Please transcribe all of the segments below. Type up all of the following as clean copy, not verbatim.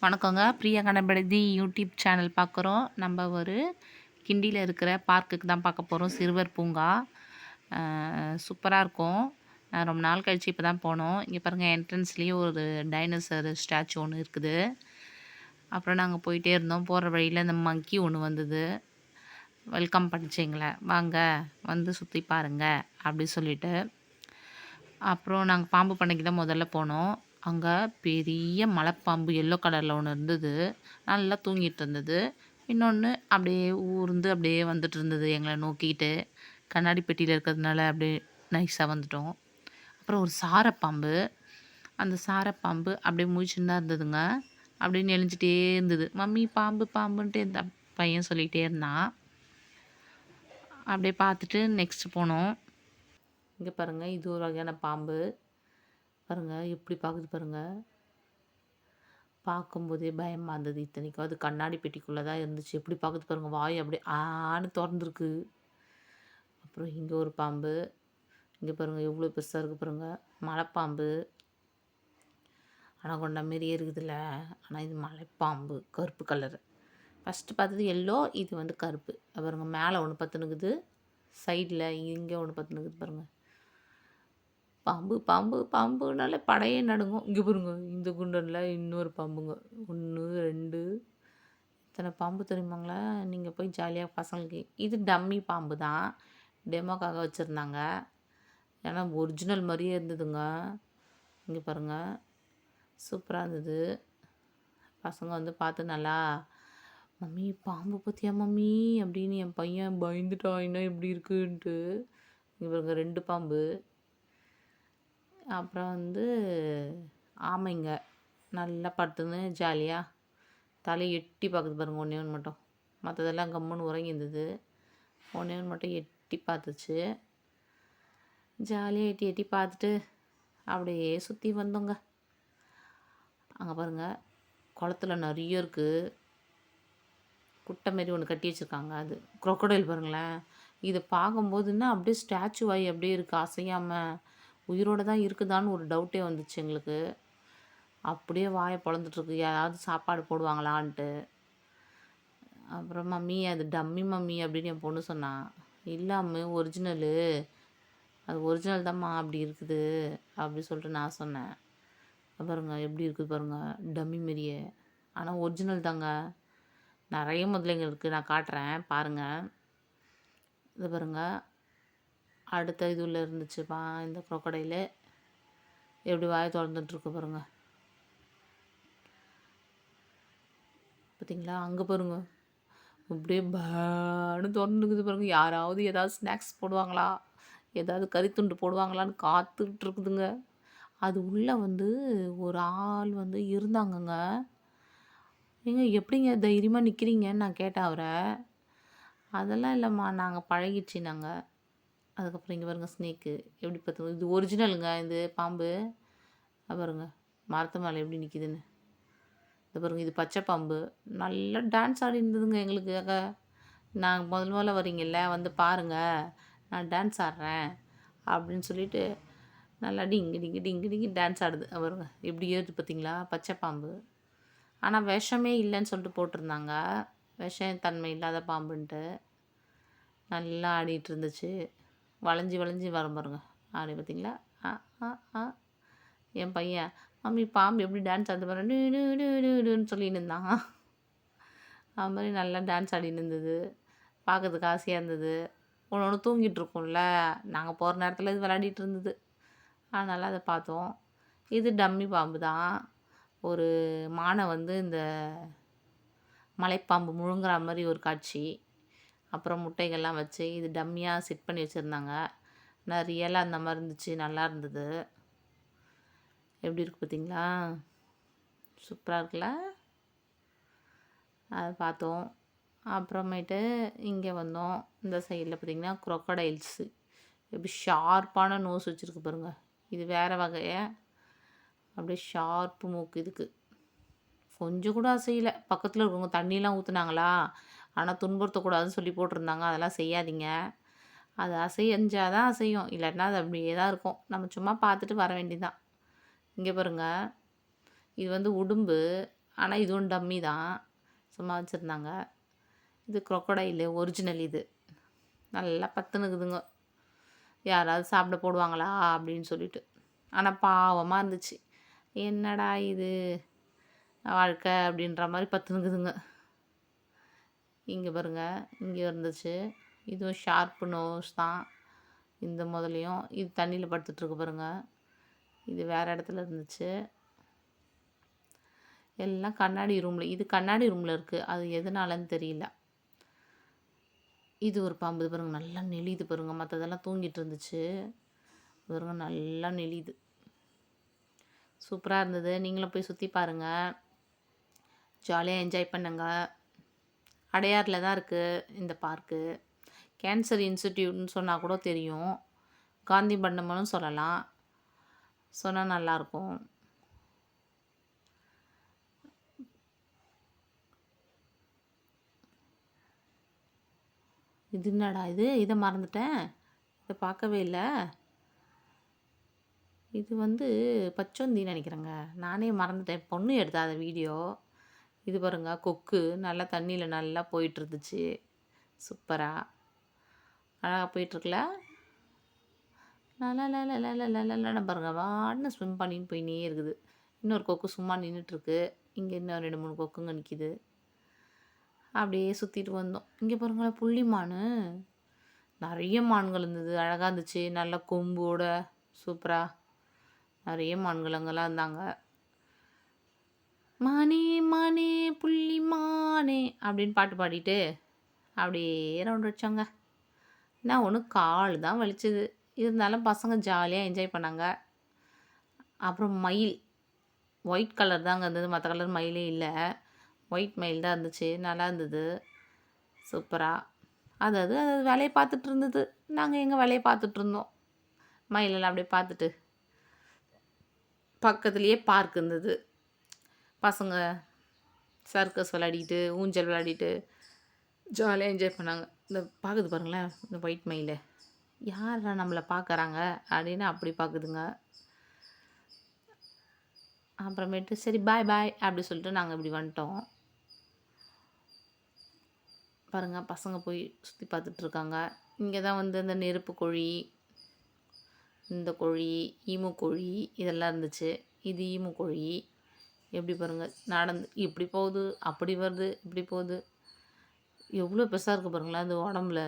வணக்கங்க. Priya Ganapathi YouTube channel பார்க்குறோம். நம்ம ஒரு கிண்டியில இருக்கிற பார்க்குக்கு தான் பார்க்க போறோம். சிறுவர் பூங்கா. சூப்பரா இருக்கும். ரொம்ப நாள் கழிச்சு இப்ப தான் போனோம். இங்க பாருங்க என்ட்ரன்ஸ்லேயே ஒரு டைனோசர் ஸ்டாச்சு ஒண்ணு இருக்குது. அப்புறம் நாங்க போயிட்டே இருந்தோம். போற வழியில இந்த மங்கி ஒண்ணு வந்தது. வெல்கம் பண்ணுச்சு எங்கள. "வாங்க, வந்து சுத்தி பாருங்க" அப்படி சொல்லிட்டு. அப்புறம் நாங்க பாம்பு பண்ணைக்கு தான் முதல்ல போனோம். அங்க பெரிய மலைப்பாம்பு எல்லோ கலர்ல ஒண்ணு இருந்தது. நல்லா தூங்கிட்டு இருந்தது. இன்னொன்னு அப்படியே ஊர்ந்து அப்படியே வந்துட்டு இருந்தது எங்கள நோக்கிட்டு. கண்ணாடி பெட்டியில இருக்கிறதுனால அப்படியே நைஸா வந்துட்டோம். அப்புறம் ஒரு சாரப்பாம்பு. அந்த சாரப்பாம்பு அப்படியே முழிச்சுன்னு தான் இருந்ததுங்க. அப்படியே நெளிஞ்சிட்டே இருந்தது. "மம்மி பாம்பு பாம்புன்ட்டு" இந்த பையன் சொல்லிட்டே இருந்தான். அப்படியே பார்த்துட்டு நெக்ஸ்ட் போனோம். இங்க பாருங்க, இது ஒரு வகையான பாம்பு. பாருங்க எப்படி பாக்குது பாருங்க. பார்க்கும்போதே பயமா இருந்தது. இத்தனைக்கும் அது கண்ணாடி பெட்டிக்குள்ள தான் இருந்துச்சு. எப்படி பாக்குது பாருங்க. வாய் அப்படியே ஆன்னு தொறந்துருக்கு. அப்புறம் இங்க ஒரு பாம்பு. இங்க பாருங்க எவ்வளோ பெருசா இருக்கு பாருங்க. மலைப்பாம்பு. அனகொண்டா மாரியே இருக்குதுல்ல. ஆனா இது மலைப்பாம்பு. கருப்பு கலரு. ஃபர்ஸ்ட்டு பார்த்தது எல்லோ. இது வந்து கருப்பு. பாருங்க மேல ஒண்ணு பத்துனுக்குது. சைடுல இங்க ஒண்ணு பத்துனுக்குது பாருங்க. பாம்பு பாம்பு பாம்புனாலே படையே நடுங்கும். இங்க பாருங்க. இந்த குண்டன்ல இன்னொரு பாம்புங்க. 1, 2 இத்தனை பாம்பு தெரியுமாங்களா? நீங்க போய் ஜாலியா பசங்களுக்கு இது டம்மி பாம்பு தான். டெமோக்காக வச்சிருந்தாங்க. ஏன்னா ஒரிஜினல் மாரியே இருந்ததுங்க. இங்க பாருங்க. சூப்பரா இருந்தது. பசங்க வந்து பார்த்து நல்லா, "மம்மி பாம்பு பார்த்தியா மம்மி?" அப்படின்னு என் பையன் பயந்துட்டான். என்ன இப்படி இருக்குன்ட்டு. இங்க பாருங்க 2 பாம்பு. அப்புறம் வந்து ஆமைங்க. நல்லா படுத்துன்னு ஜாலியா தலைய எட்டி பார்க்குது பாருங்க. ஒண்ணே ஒண்ணு மட்டும். மத்ததெல்லாம் கம்முன்னு உறங்கியிருந்தது. ஒண்ணே ஒண்ணு மட்டும் எட்டி பார்த்துச்சு. ஜாலியா எட்டி எட்டி பார்த்துட்டு அப்படியே சுற்றி வந்தோங்க. அங்கே பாருங்க குளத்துல நிறைய இருக்கு. குட்டை மாரி ஒன்று கட்டி வச்சிருக்காங்க. அது குரோக்கடைல் பாருங்களேன். இதை பார்க்கும்போதுன்னா அப்படியே ஸ்டாச்சு ஆகி அப்படியே இருக்குது அசையாமல். உயிரோட தான் இருக்குதான்னு ஒரு டவுட்டே வந்துச்சு எங்களுக்கு. அப்படியே வாயை பொளந்துட்டுருக்கு. யாராவது சாப்பாடு போடுவாங்களான்ட்டு. அப்புறம் "மம்மி அது டம்மி மம்மி" அப்படின்னு என் பொண்ணு சொன்னா. "இல்ல அம்மு ஒரிஜினலு. அது ஒரிஜினல் தாம்மா அப்படி இருக்குது" அப்படி சொல்லிட்டு நான் சொன்னேன். பாருங்க எப்படி இருக்குது பாருங்க. டம்மி மாரியே. ஆனால் ஒரிஜினல் தாங்க. நிறைய முதலைங்க இருக்குது. நான் காட்டுறேன் பாருங்க. இது பாருங்க. அடுத்த இதுல இருந்துச்சுப்பா இந்த குரோக்கடைலு. எப்படி வாயை திறந்துட்டுருக்கு பாருங்க. பார்த்தீங்களா? அங்கே பாருங்க. அப்படியே பேன்னு திறந்துக்குது பாருங்க. யாராவது ஏதாவது ஸ்நாக்ஸ் போடுவாங்களா? ஏதாவது கறித்துண்டு போடுவாங்களான்னு காத்துக்கிட்டு இருக்குதுங்க. அது உள்ள வந்து ஒரு ஆள் வந்து இருந்தாங்கங்க. "ஏங்க எப்படிங்க தைரியமா நிக்கிறீங்கன்னு?" நான் கேட்டேன் அவர. "அதெல்லாம் இல்லம்மா, நாங்க பழகிடுச்சுன்னாங்க." அதுக்கப்புறம் இங்க பாருங்க ஸ்னேக்கு. எப்படி பாத்துங்க. இது ஒரிஜினலுங்க இது பாம்பு. பாருங்க. மரத்து மேல எப்படி நிக்குதுன்னு. இது பாருங்க இது பச்சை பாம்பு. நல்லா டான்ஸ் ஆடின்னு இருந்ததுங்க எங்களுக்காக. "நாங்க முதல் முதல்ல வரீங்கல்ல, வந்து பாருங்க. நான் டான்ஸ் ஆடுறேன்." அப்படின்னு சொல்லிட்டு நல்லா டிங்கு டிங்கு டிங்கு டிங்கு டான்ஸ் ஆடுது. பாருங்க எப்படி ஏறுது பார்த்தீங்களா? பச்சை பாம்பு. ஆனா விஷமே இல்லன்னு சொல்லிட்டு போட்டிருந்தாங்க. விஷம் தன்மை இல்லாத பாம்புன்ட்டு. நல்லா ஆடிட்டு இருந்துச்சு. வளைஞ்சு வளைஞ்சு வரும் பாருங்க. ஆடி பார்த்தீங்களா? அ அ ஆ என் பையன், "மம்மி பாம்பு எப்படி டான்ஸ் ஆடுது பாரு. டு டு டு டு டுன்னு" சொல்லின்னு இருந்தான். அது மாரி நல்லா டான்ஸ் ஆடின்னு இருந்தது. பார்க்கறதுக்கு ஆசையா இருந்தது. ஒண்ணு ஒண்ணு தூங்கிட்டு இருக்கும்ல. நாங்க போற நேரத்தில இது விளையாடிட்டு இருந்தது. அதனால அத பார்த்தோம். இது டம்மி பாம்பு தான். ஒரு மான வந்து இந்த மலைப்பாம்பு முழுங்குற மாரி ஒரு காட்சி. அப்புறம் முட்டைகள்லாம் வச்சு இது டம்மியா செட் பண்ணி வச்சிருந்தாங்க. ஆனா ரியலா அந்த மாரி இருந்துச்சு. நல்லா இருந்தது. எப்படி இருக்கு பார்த்தீங்களா? சூப்பரா இருக்குல்ல? அத பார்த்தோம். அப்புறமேட்டு இங்க வந்தோம். இந்த சைடுல பார்த்தீங்கன்னா, குரோக்கடைல்ஸு. எப்படி ஷார்ப்பான நோஸ் வச்சிருக்கு பாருங்க. இது வேற வகைய. அப்படியே ஷார்ப்பு மூக்கு இதுக்கு. கொஞ்சம் கூட அசையல. பக்கத்துல இருக்கவங்க தண்ணிலாம் ஊத்துனாங்களா, ஆனா துன்புறுத்தக்கூடாதுன்னு சொல்லி போட்டிருந்தாங்க. அதெல்லாம் செய்யாதீங்க. அது அசைஞ்சா தான் அசையும். இல்லாட்டினா அது அப்படியே தான் இருக்கும். நம்ம சும்மா பார்த்துட்டு வர வேண்டியது தான். இங்க பாருங்க. இது வந்து உடும்பு. ஆனால் இதுவும் டம்மி தான், சும்மா வச்சுருந்தாங்க. இது crocodile ஒரிஜினல் இது. நல்லா பத்துனுக்குதுங்க. யாராவது சாப்பிட போடுவாங்களா அப்படின்னு சொல்லிட்டு. ஆனால் பாவமாக இருந்துச்சு. என்னடா இது வாழ்க்கை அப்படின்ற மாதிரி பத்துனுக்குதுங்க. இங்கே பாருங்க, இங்கே இருந்துச்சு. இதுவும் ஷார்ப் நோஸ் தான். இந்த முதலையும் இது தண்ணியில் படுத்துட்ருக்கு பாருங்க. இது வேறு இடத்துல இருந்துச்சு. எல்லாம் கண்ணாடி ரூமில், இது கண்ணாடி ரூமில் இருக்குது. அது எதனாலன்னு தெரியல. இது ஒரு பாம்பு இது பாருங்க, நல்லா நெளியுது பாருங்க. மற்றதெல்லாம் தூங்கிட்டு இருந்துச்சு பாருங்க, நல்லா நெளியுது. சூப்பராக இருந்தது. நீங்களும் போய் சுற்றி பாருங்கள், ஜாலியாக என்ஜாய் பண்ணுங்க. அடையாரில் தான் இருக்குது இந்த பார்க்கு. கேன்சர் இன்ஸ்டிடியூட்னு சொன்னால் கூட தெரியும். காந்தி மண்டபம்னு சொல்லலாம், சொன்னால் நல்லாயிருக்கும். இது என்னடா இது, இதை மறந்துட்டேன், இதை பார்க்கவே இல்லை. இது வந்து பச்சோந்தின்னு நினைக்கிறேங்க, நானே மறந்துட்டேன். பொண்ணு எடுத்தா அந்த வீடியோ. இது பாருங்க, கொக்கு நல்லா தண்ணியில் நல்லா போயிட்டுருந்துச்சு. சூப்பராக அழகாக போயிட்டுருக்குல. நல்லா பாருங்க, வாட்னு ஸ்விம் பண்ணின்னு போயினே இருக்குது. இன்னொரு கொக்கு சும்மா நின்றுட்டுருக்கு. இங்கே இன்னும் 2 3 கொக்குங்க நிற்கிது. அப்படியே சுற்றிட்டு வந்தோம். இங்கே பாருங்களேன், புள்ளி மான். நிறைய மான்கள் இருந்தது, அழகாக இருந்துச்சு. நல்ல கொம்போட சூப்பராக நிறைய மான்கள் அங்கெல்லாம் இருந்தாங்க. மானே மானே புள்ளி மானே அப்படின்னு பாட்டு பாடிட்டு அப்படியே ரவுண்ட் அடிச்சோங்க. நான் ஒன்று கால் தான் வலிச்சுது, இருந்தாலும் பசங்க ஜாலியாக என்ஜாய் பண்ணாங்க. அப்புறம் மயில், ஒயிட் கலர் தாங்க இருந்தது, மற்ற கலர் மயிலே இல்லை. ஒயிட் மயில் தான் இருந்துச்சு, நல்லா இருந்தது சூப்பராக. அதாவது வேலையை பார்த்துட்டு இருந்தது, நாங்கள் எங்கள் வேலையை பார்த்துட்டு இருந்தோம். மயிலெல்லாம் அப்படியே பார்த்துட்டு, பக்கத்துலேயே பார்க் இருந்தது. பசங்க சர்க்கஸ் விளையாடிட்டு, ஊஞ்சல் விளையாடிட்டு ஜாலியாக என்ஜாய் பண்ணாங்க. இந்த பார்க்குது பாருங்களேன், இந்த ஒயிட் மயில் யாரா நம்மளை பார்க்குறாங்க அப்படின்னு அப்படி பார்க்குதுங்க. அப்புறமேட்டு சரி பாய் பாய் அப்படி சொல்லிட்டு நாங்கள் இப்படி வந்துட்டோம். பாருங்கள், பசங்க போய் சுற்றி பார்த்துட்ருக்காங்க. இங்கே தான் வந்து இந்த நெருப்பு கோழி, இந்த கோழி, ஈமு கோழி இதெல்லாம் இருந்துச்சு. இது ஈமு கோழி. எப்படி பாருங்கள், நடந்து இப்படி போகுது, அப்படி வருது, இப்படி போகுது. எவ்வளோ பெருசாக இருக்குது பாருங்களேன் அது உடம்புல.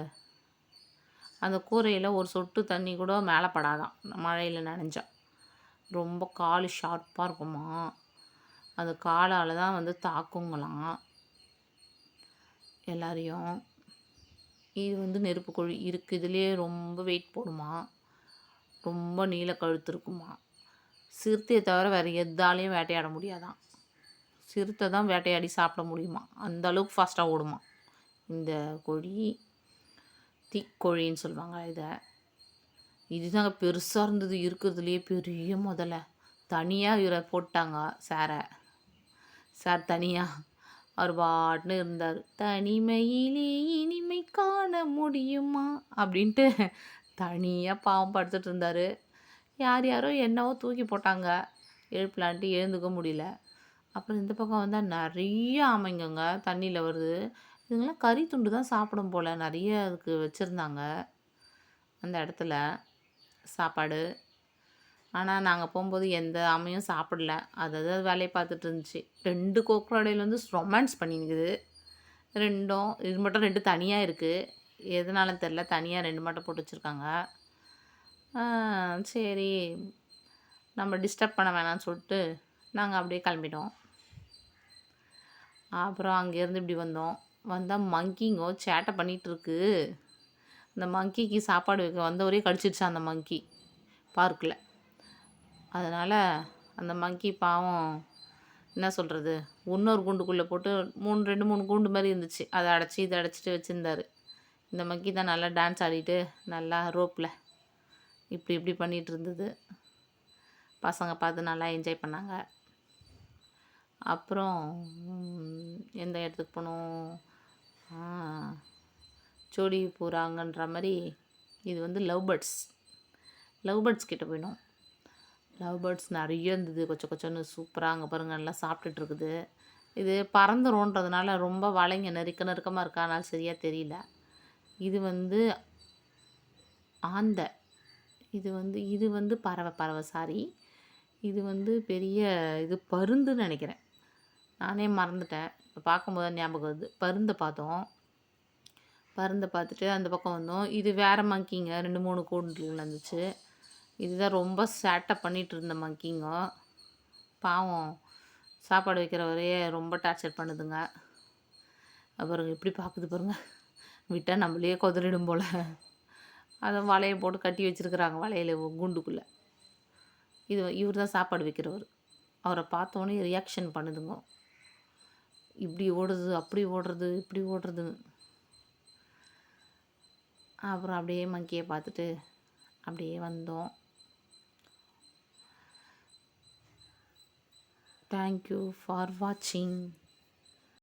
அந்த கூரையில் ஒரு சொட்டு தண்ணி கூட மேலே படாதான் மழையில் நனைஞ்சா. ரொம்ப கால் ஷார்ப்பாக இருக்குமா, அந்த காலால் தான் வந்து தாக்குங்களாம் எல்லாரையும். இது வந்து நெருப்பு கோழி இருக்குது, இதுலேயே ரொம்ப வெயிட் போடுமா, ரொம்ப நீள கழுத்து இருக்குமா. சிறுத்தையை தவிர வேறு எதாலையும் வேட்டையாட முடியாதான். சிறுத்தை தான் வேட்டையாடி சாப்பிட முடியுமா, அந்த அளவுக்கு ஃபாஸ்ட்டாக ஓடுமா இந்த கோழி. தீக்கோழின்னு சொல்லுவாங்க இதை. இதுதாங்க பெருசாக இருந்தது, இருக்கிறதுலையே பெரிய முதல்ல. தனியாக இவரை போட்டாங்க சார் தனியாக அவர் பாட்டுன்னு இருந்தார். தனிமையிலே இனிமை காண முடியுமா அப்படின்ட்டு தனியாக பாவம் படுத்துட்டு இருந்தார். யாரோ என்னவோ தூக்கி போட்டாங்க, எழுப்பலான்ட்டு எழுந்துக்க முடியல. அப்புறம் இந்த பக்கம் வந்தால் நிறைய ஆமைங்கங்க தண்ணியில் வருது. இதுங்களாம் கறி துண்டு தான் சாப்பிடும் போல், நிறைய அதுக்கு வச்சுருந்தாங்க அந்த இடத்துல சாப்பாடு. ஆனால் நாங்கள் போகும்போது எந்த ஆமையும் சாப்பிடல, அதாவது வேலையை பார்த்துட்டு இருந்துச்சு. 2 crocodile வந்து ரொமான்ஸ் பண்ணிக்குது ரெண்டும். இது மட்டும் 2 தனியாக இருக்குது, எதனால தெரில, தனியாக 2 மட்டும் போட்டு வச்சுருக்காங்க. சரி நம்ம டிஸ்டர்ப் பண்ண வேணாம்னு சொல்லிட்டு நாங்கள் அப்படியே கிளம்பிட்டோம். அப்புறம் அங்கேருந்து இப்படி வந்தால் மங்கிங்கோ சேட்டை பண்ணிகிட்ருக்கு. அந்த மங்கிக்கு சாப்பாடு வைக்க வந்தவரே கடிச்சிடுச்சு அந்த மங்கி பார்க்கில். அதனால் அந்த மங்கி பாவம் என்ன சொல்கிறது, இன்னொரு கூண்டுக்குள்ளே போட்டு 2 3 கூண்டு மாதிரி இருந்துச்சு, அதை அடைச்சி இதை அடைச்சிட்டு வச்சுருந்தார். இந்த மங்கி தான் நல்லா டான்ஸ் ஆடிட்டு நல்லா ரோப்பில் இப்படி பண்ணிகிட்டு இருந்தது. பசங்க பார்த்து நல்லா என்ஜாய் பண்ணாங்க. அப்புறம் எந்த இடத்துக்கு போனோம், ஜோடி போகிறாங்கன்ற மாதிரி. இது வந்து லவ் பேர்ட்ஸ் கிட்டே போயிடும். லவ் பேர்ட்ஸ் நிறைய இருந்தது, கொச்சன்னு சூப்பராக. அங்கே பாருங்கள் நல்லா சாப்பிட்டுட்டு இருக்குது. இது பறந்துரும்ன்றதுனால ரொம்ப வலைங்க நெருக்கமா இருக்கா, அதனால சரியா தெரியல. இது வந்து ஆந்தை. இது வந்து பறவை சாரி. இது வந்து பெரிய இது பருந்துன்னு நெனைக்கிறேன். நானே மறந்துட்டேன். இப்ப பார்க்கும்போது தான் ஞாபகம் வருது. பருந்த பார்த்தோம். பருந்த பார்த்துட்டு அந்த பக்கம் வந்தோம். இது வேற மங்கிங்க. 2, 3 கூண்டுல இருந்துச்சு. இதுதான் ரொம்ப சேட்டை பண்ணிட்டு இருந்த மங்கிங்க. பாவம் சாப்பாடு வைக்கிறவரையே ரொம்ப டார்ச்சர் பண்ணுதுங்க. பாருங்க எப்படி பார்க்குது பாருங்க. விட்டா நம்மளையே கொதறிடும் போல. அத வலைய போட்டு கட்டி வச்சிருக்கிறாங்க வலையில கூண்டுக்குள்ள. இவர் தான் சாப்பாடு வைக்கிறவரு. அவர பார்த்தோனே ரியாக்ஷன் பண்ணுதுங்க. இப்படி ஓடுது, அப்படி ஓடுறது, இப்படி ஓடுறதுன்னு. அப்புறம் அப்படியே மங்கிய பார்த்துட்டு அப்படியே வந்தோம். தேங்க் யூ ஃபார் வாட்சிங்.